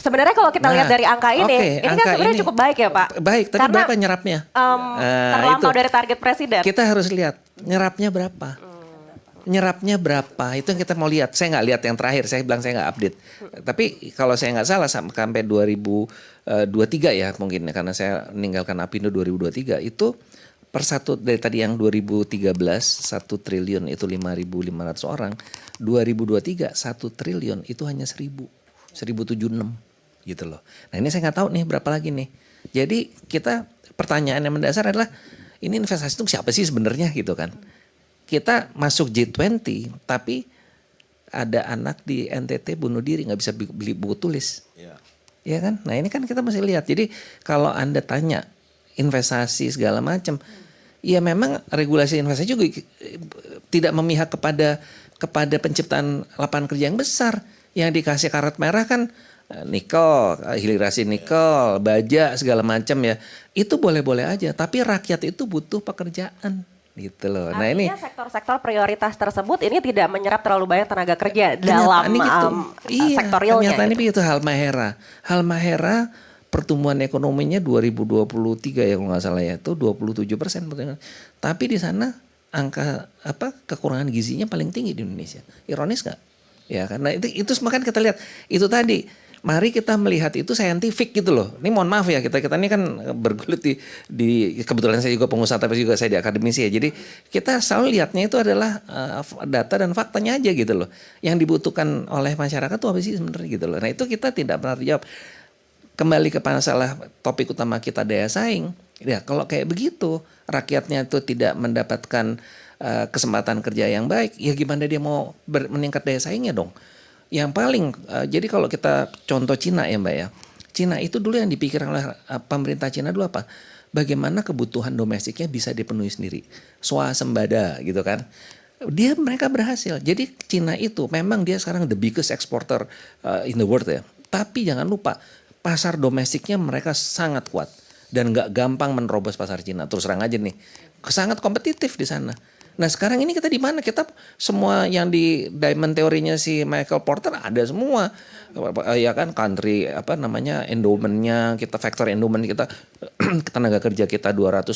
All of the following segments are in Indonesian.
sebenarnya kalau kita lihat dari angka ini kan sebenarnya cukup baik ya Pak. Baik, tapi karena, berapa nyerapnya? Terlampau dari target presiden. Kita harus lihat nyerapnya berapa. Nyerapnya berapa, itu yang kita mau lihat. Saya nggak lihat yang terakhir, saya bilang saya nggak update. Tapi kalau saya nggak salah sampai 2023 ya mungkin, karena saya meninggalkan Apindo 2023, itu per satu dari tadi yang 2013 1 triliun itu 5.500 orang, 2023 1 triliun itu hanya 1.076 gitu loh. Nah ini saya nggak tahu nih berapa lagi nih. Jadi kita pertanyaan yang mendasar adalah ini investasi itu siapa sih sebenarnya gitu kan? Kita masuk G20 tapi ada anak di NTT bunuh diri nggak bisa beli buku tulis, ya kan? Nah ini kan kita masih lihat. Jadi kalau Anda tanya investasi segala macam, ya memang regulasi investasi juga tidak memihak kepada penciptaan lapangan kerja yang besar. Yang dikasih karet merah kan nikel, hilirisasi nikel, baja segala macam ya. Itu boleh-boleh aja. Tapi rakyat itu butuh pekerjaan. Gitu loh. Artinya nah ini sektor-sektor prioritas tersebut ini tidak menyerap terlalu banyak tenaga kerja dalam gitu. sektor realnya. Kenyataannya begitu. Halmahera pertumbuhan ekonominya 2023 ya kalau nggak salah ya itu 27%. Tapi di sana angka kekurangan gizinya paling tinggi di Indonesia. Ironis nggak? Ya karena itu semakin kita lihat itu tadi. Mari kita melihat itu saintifik gitu loh. Ini mohon maaf ya kita ini kan bergelut di kebetulan saya juga pengusaha tapi juga saya di akademisi ya. Jadi kita selalu lihatnya itu adalah data dan faktanya aja gitu loh. Yang dibutuhkan oleh masyarakat tuh apa sih sebenarnya gitu loh. Nah itu kita tidak pernah dijawab. Kembali ke masalah topik utama kita daya saing. Ya kalau kayak begitu rakyatnya itu tidak mendapatkan kesempatan kerja yang baik. Ya gimana dia mau meningkat daya saingnya dong. Yang paling, jadi kalau kita contoh Cina ya Mbak ya. Cina itu dulu yang dipikirkan oleh pemerintah Cina dulu apa? Bagaimana kebutuhan domestiknya bisa dipenuhi sendiri. Swasembada gitu kan. Mereka berhasil. Jadi Cina itu memang dia sekarang the biggest exporter in the world ya. Tapi jangan lupa pasar domestiknya mereka sangat kuat. Dan gak gampang menerobos pasar Cina. Terus terang aja nih. Sangat kompetitif di sana. Nah sekarang ini kita di mana? Kita semua yang di diamond teorinya si Michael Porter ada semua. Ya kan country endowmentnya kita factor endowment kita tenaga kerja kita 200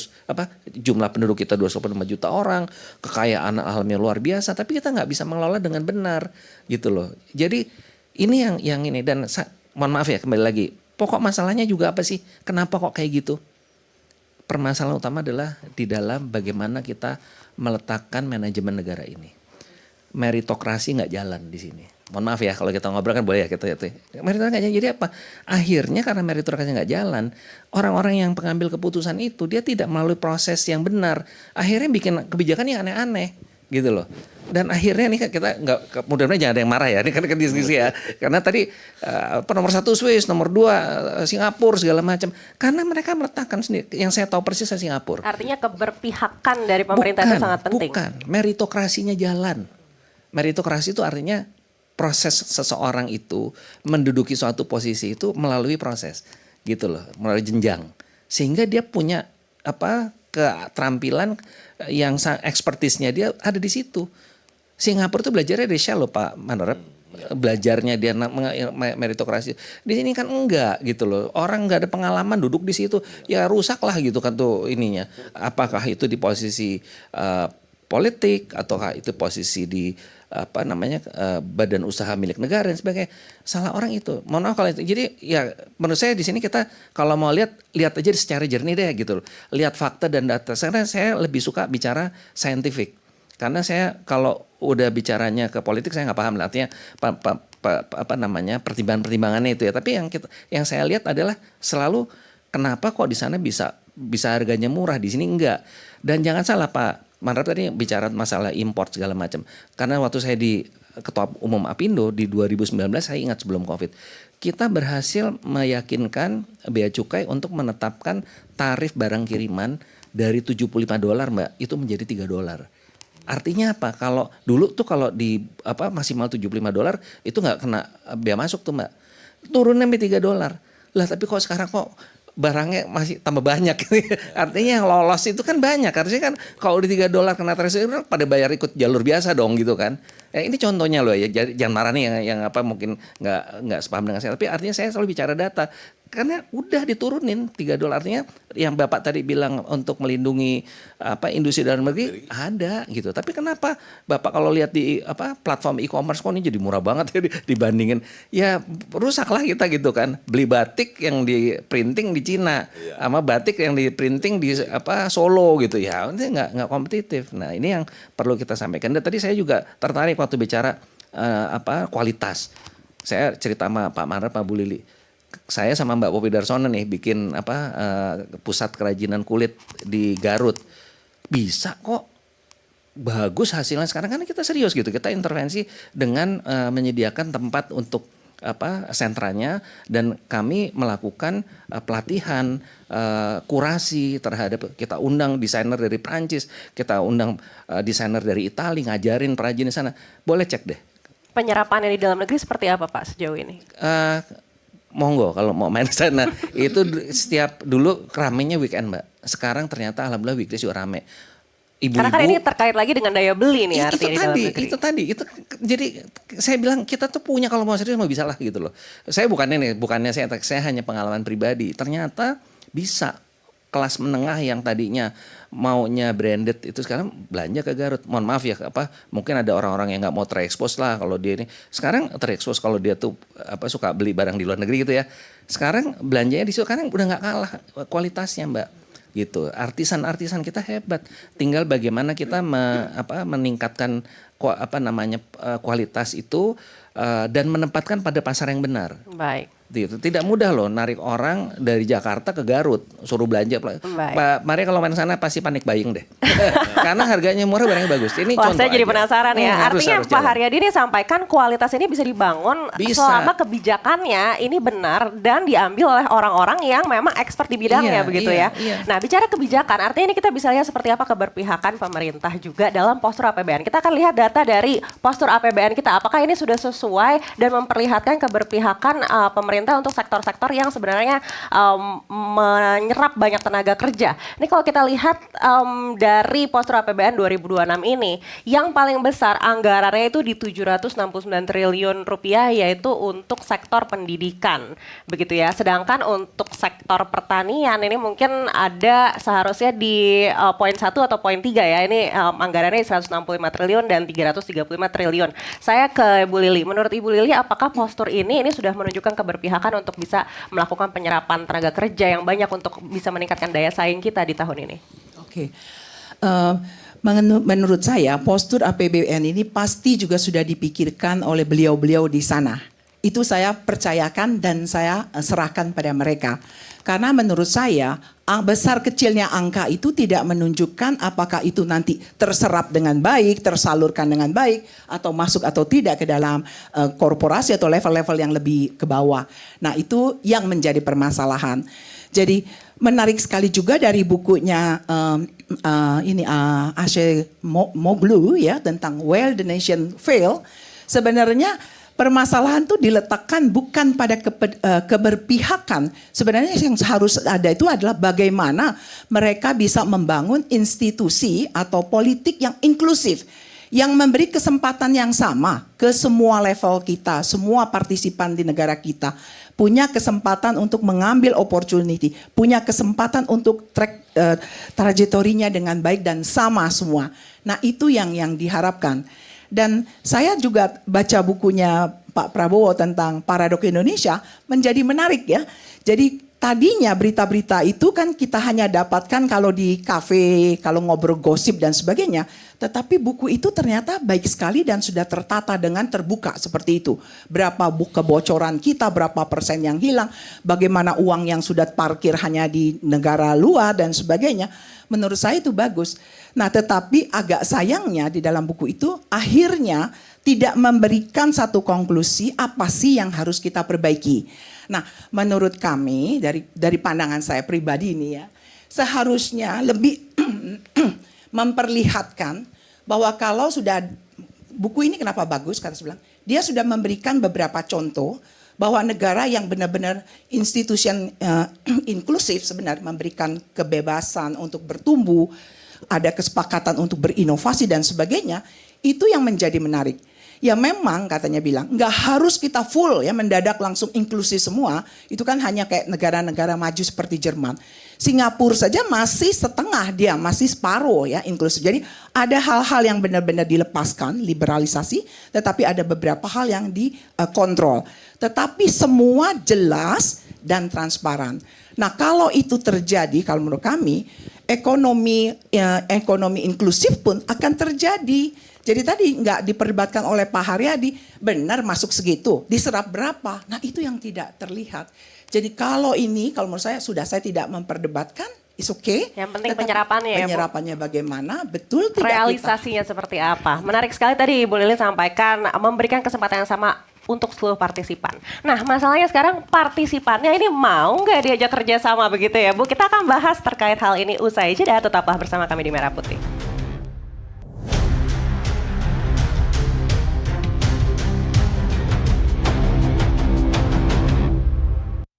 jumlah penduduk kita 225 juta orang, kekayaan alamnya luar biasa tapi kita nggak bisa mengelola dengan benar gitu loh. Jadi ini yang ini dan mohon maaf ya kembali lagi pokok masalahnya juga apa sih? Kenapa kok kayak gitu? Permasalahan utama adalah di dalam bagaimana kita meletakkan manajemen negara ini. Meritokrasi nggak jalan di sini. Mohon maaf ya kalau kita ngobrol kan boleh ya kita itu. Meritokrasi nggak jalan jadi apa? Akhirnya karena meritokrasi nggak jalan, orang-orang yang pengambil keputusan itu dia tidak melalui proses yang benar. Akhirnya bikin kebijakan yang aneh-aneh gitu loh. Dan akhirnya nih kita nggak mudah-mudahan jangan ada yang marah ya. Ini kan diskusi ya. Karena tadi nomor 1 Swiss, nomor 2 Singapura segala macam. Karena mereka meletakkan sendiri. Yang saya tahu persis Singapura. Artinya keberpihakan dari pemerintah itu sangat penting. Bukan, meritokrasinya jalan. Meritokrasi itu artinya proses seseorang itu menduduki suatu posisi itu melalui proses gitu loh, melalui jenjang. Sehingga dia punya keterampilan yang ekspertisnya dia ada di situ. Singapura tuh belajarnya dari Shell loh Pak Manorep. Belajarnya dia meritokrasi. Di sini kan enggak gitu loh. Orang enggak ada pengalaman duduk di situ. Ya rusak lah gitu kan tuh ininya. Apakah itu di posisi politik ataukah itu posisi di badan usaha milik negara dan sebagainya. Salah orang itu. Mohon maaf kalau itu. Jadi ya menurut saya di sini kita kalau mau lihat aja secara jernih deh gitu loh. Lihat fakta dan data. Karena saya lebih suka bicara scientific. Karena saya kalau udah bicaranya ke politik saya nggak paham artinya pertimbangannya itu ya. Tapi yang saya lihat adalah selalu kenapa kok di sana bisa harganya murah di sini enggak. Dan jangan salah Pak Manrap tadi bicara masalah import segala macam. Karena waktu saya di Ketua Umum Apindo di 2019 saya ingat sebelum Covid. Kita berhasil meyakinkan Bea Cukai untuk menetapkan tarif barang kiriman dari $75 Mbak itu menjadi $3. Artinya apa? Kalau dulu tuh kalau di maksimal $75 itu nggak kena bea masuk tuh Mbak. Turunnya sampai $3. Lah tapi kok sekarang kok barangnya masih tambah banyak. Artinya yang lolos itu kan banyak. Artinya kan kalau di $3 kena threshold pada bayar ikut jalur biasa dong gitu kan. Ini contohnya loh ya. Jangan marah nih yang apa mungkin nggak sepaham dengan saya. Tapi artinya saya selalu bicara data. Karena udah diturunin $3, artinya yang Bapak tadi bilang untuk melindungi apa industri dalam negeri ada gitu. Tapi kenapa Bapak kalau lihat di apa platform e-commerce kok ini jadi murah banget ya dibandingin ya rusaklah kita gitu kan. Beli batik yang di printing di Cina sama batik yang di printing di apa Solo gitu ya. Ini nggak kompetitif. Nah, ini yang perlu kita sampaikan. Dan tadi saya juga tertarik waktu bicara apa kualitas. Saya cerita sama Pak Maret, Pak Bu Lili. Saya sama Mbak Popi Darsono nih bikin apa pusat kerajinan kulit di Garut. Bisa kok bagus hasilnya sekarang kan kita serius gitu. Kita intervensi dengan menyediakan tempat untuk apa sentranya dan kami melakukan pelatihan kurasi terhadap kita undang desainer dari Prancis, kita undang desainer dari Italia ngajarin perajin di sana. Boleh cek deh. Penyerapannya di dalam negeri seperti apa Pak sejauh ini? Monggo kalau mau main sana. Itu setiap dulu ramenya weekend Mbak. Sekarang ternyata alhamdulillah weekday juga rame. Ibu-ibu, karena kan ini terkait lagi dengan daya beli nih artinya di dalam negeri. Itu tadi. Jadi saya bilang kita tuh punya kalau mau serius mau bisa lah gitu loh. Saya bukannya saya hanya pengalaman pribadi. Ternyata bisa kelas menengah yang tadinya maunya branded itu sekarang belanja ke Garut. Mohon maaf ya mungkin ada orang-orang yang nggak mau terekspos lah kalau dia ini. Sekarang terekspos kalau dia tuh suka beli barang di luar negeri gitu ya. Sekarang belanjanya di situ sekarang udah nggak kalah kualitasnya Mbak. Gitu. Artisan kita hebat. Tinggal bagaimana kita meningkatkan kualitas itu dan menempatkan pada pasar yang benar. Baik. Gitu. Tidak mudah loh narik orang dari Jakarta ke Garut suruh belanja. Pak Maria kalau main sana pasti panik buying deh. Karena harganya murah barangnya bagus. Ini wah, contoh saya jadi aja. penasaran ya. Artinya Pak Haryadi ini sampaikan kualitas ini bisa dibangun selama kebijakannya ini benar dan diambil oleh orang-orang yang memang expert di bidangnya begitu ya. Nah, bicara kebijakan artinya ini kita bisa lihat seperti apa keberpihakan pemerintah juga dalam postur APBN. Kita akan lihat data dari postur APBN kita apakah ini sudah sesuai dan memperlihatkan keberpihakan pemerintah untuk sektor-sektor yang sebenarnya menyerap banyak tenaga kerja. Ini kalau kita lihat dari postur APBN 2026 ini, yang paling besar anggarannya itu di 769 triliun rupiah yaitu untuk sektor pendidikan. Begitu ya. Sedangkan untuk sektor pertanian ini mungkin ada seharusnya di poin 1 atau poin 3 ya. Ini anggarannya 165 triliun dan 335 triliun. Saya ke Bu Lili. Menurut Ibu Lili apakah postur ini sudah menunjukkan keberpihakan untuk bisa melakukan penyerapan tenaga kerja yang banyak untuk bisa meningkatkan daya saing kita di tahun ini? Oke. Menurut saya postur APBN ini pasti juga sudah dipikirkan oleh beliau-beliau di sana. Itu saya percayakan dan saya serahkan pada mereka. Karena menurut saya besar kecilnya angka itu tidak menunjukkan apakah itu nanti terserap dengan baik, tersalurkan dengan baik, atau masuk atau tidak ke dalam korporasi atau level-level yang lebih ke bawah. Nah itu yang menjadi permasalahan. Jadi menarik sekali juga dari bukunya Ashe Moglu ya tentang Where the Nation Fail. Sebenarnya permasalahan itu diletakkan bukan pada keberpihakan. Sebenarnya yang harus ada itu adalah bagaimana mereka bisa membangun institusi atau politik yang inklusif. Yang memberi kesempatan yang sama ke semua level kita, semua partisipan di negara kita. Punya kesempatan untuk mengambil opportunity. Punya kesempatan untuk trajektorinya dengan baik dan sama semua. Nah itu yang diharapkan. Dan saya juga baca bukunya Pak Prabowo tentang Paradok Indonesia menjadi menarik ya. Jadi tadinya berita-berita itu kan kita hanya dapatkan kalau di kafe, kalau ngobrol gosip dan sebagainya. Tetapi buku itu ternyata baik sekali dan sudah tertata dengan terbuka seperti itu. Berapa kebocoran kita, berapa persen yang hilang, bagaimana uang yang sudah parkir hanya di negara luar dan sebagainya. Menurut saya itu bagus. Nah tetapi agak sayangnya di dalam buku itu akhirnya tidak memberikan satu konklusi apa sih yang harus kita perbaiki. Nah menurut kami dari pandangan saya pribadi ini ya, seharusnya lebih memperlihatkan bahwa kalau sudah buku ini kenapa bagus kata saya bilang, dia sudah memberikan beberapa contoh bahwa negara yang benar-benar institusi inklusif sebenarnya memberikan kebebasan untuk bertumbuh, ada kesepakatan untuk berinovasi dan sebagainya, itu yang menjadi menarik. Ya memang katanya bilang nggak harus kita full ya mendadak langsung inklusi semua. Itu kan hanya kayak negara-negara maju seperti Jerman. Singapura saja masih setengah, dia masih separuh ya inklusif. Jadi ada hal-hal yang benar-benar dilepaskan, liberalisasi, tetapi ada beberapa hal yang dikontrol. Tetapi semua jelas dan transparan. Nah kalau itu terjadi, kalau menurut kami ekonomi inklusif pun akan terjadi. Jadi tadi nggak diperdebatkan oleh Pak Haryadi, benar masuk segitu, diserap berapa? Nah itu yang tidak terlihat. Jadi kalau menurut saya saya tidak memperdebatkan, it's okay. Yang penting penyerapannya ya Bu. Penyerapannya bagaimana, betul tidak realisasinya seperti apa. Menarik sekali tadi Bu Lilin sampaikan, memberikan kesempatan yang sama untuk seluruh partisipan. Nah masalahnya sekarang partisipannya ini mau nggak diajak kerjasama begitu ya Bu? Kita akan bahas terkait hal ini usai jeda, tetaplah bersama kami di Merah Putih.